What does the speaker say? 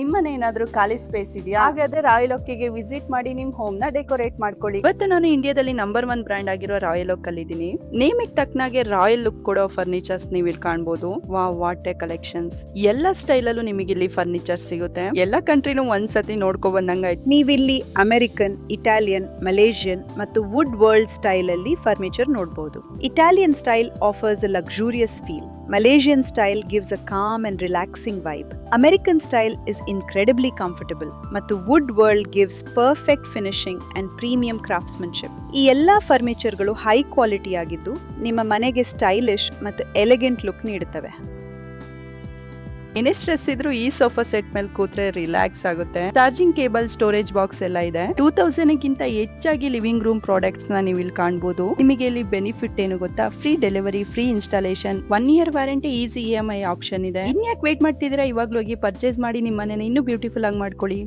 ನಿಮ್ಮನೆ ಏನಾದ್ರೂ ಖಾಲಿ ಸ್ಪೇಸ್ ಇದೆಯಾ? ಹಾಗಾದ್ರೆ ರಾಯಲ್ ಓಕ್ಗೆ ವಿಸಿಟ್ ಮಾಡಿ ನಿಮ್ ಹೋಮ್ ನ ಡೆಕೋರೇಟ್ ಮಾಡ್ಕೊಳ್ಳಿ. ಇವತ್ತು ನಾನು ಇಂಡಿಯಾದಲ್ಲಿ ನಂಬರ್ 1 ಬ್ರ್ಯಾಂಡ್ ಆಗಿರೋ ರಾಯಲ್ ಓಕ್ ಅಲ್ಲಿ ಇದೀನಿ. ನೇಮಿಗೆ ತಕ್ಕನಾಗೆ ರಾಯಲ್ ಲುಕ್ ಕೊಡೋ ಫರ್ನಿಚರ್ಸ್ ನೀವು ಇಲ್ಲಿ ಕಾಣಬಹುದು. What A collections. ಎಲ್ಲ ಸ್ಟೈಲ್ ಅಲ್ಲೂ ನಿಮಗೆ ಇಲ್ಲಿ ಫರ್ನಿಚರ್ಸ್ ಸಿಗುತ್ತೆ. ಎಲ್ಲ ಕಂಟ್ರಿನೂ ಒಂದ್ಸತಿ ನೋಡ್ಕೊ ಬಂದಂಗಾಯ್ತು. ನೀವಿಲ್ಲಿ ಅಮೆರಿಕನ್, ಇಟಾಲಿಯನ್, ಮಲೇಷಿಯನ್ ಮತ್ತು ವುಡ್ ವರ್ಲ್ಡ್ ಸ್ಟೈಲ್ ಅಲ್ಲಿ ಫರ್ನಿಚರ್ ನೋಡಬಹುದು. Italian style offers a luxurious feel. Malaysian style gives a calm and relaxing vibe. American style is incredibly comfortable. ಮತ್ತು wood world gives perfect finishing and premium craftsmanship. ಈ ಎಲ್ಲಾ ಫರ್ನಿಚರ್ಗಳು high quality ಆಗಿದ್ದು ನಿಮ್ಮ ಮನೆಗೆ stylish ಮತ್ತು elegant look ನೀಡುತ್ತವೆ. ಏನೇ stress ಇದ್ರೂ ಈ ಸೋಫಾ ಸೆಟ್ ಮೇಲೆ ಕೂತ್ರೆ ರಿಲ್ಯಾಕ್ಸ್ ಆಗುತ್ತೆ. ಚಾರ್ಜಿಂಗ್ ಕೇಬಲ್, ಸ್ಟೋರೇಜ್ ಬಾಕ್ಸ್ ಎಲ್ಲ ಇದೆ. 2000 ಗಿಂತ ಹೆಚ್ಚಾಗಿ ಲಿವಿಂಗ್ ರೂಮ್ ಪ್ರಾಡಕ್ಟ್ಸ್ ನ ನೀವು ಇಲ್ಲಿ ಕಾಣಬಹುದು. ನಿಮಗೆ ಇಲ್ಲಿ ಬೆನಿಫಿಟ್ ಏನು ಗೊತ್ತಾ? Free delivery, free installation, 1 year warranty, easy EMI option ಇದೆ. ಇನ್ಯಾಕ್ ವೇಟ್ ಮಾಡ್ತಿದ್ದೀರಾ? ಇವಾಗ್ಲೂ ಹೋಗಿ ಪರ್ಚೇಸ್ ಮಾಡಿ ನಿಮ್ಮ ಮನೆನ ಇನ್ನೂ ಬ್ಯೂಟಿಫುಲ್ ಆಗಿ ಮಾಡ್ಕೊಳ್ಳಿ.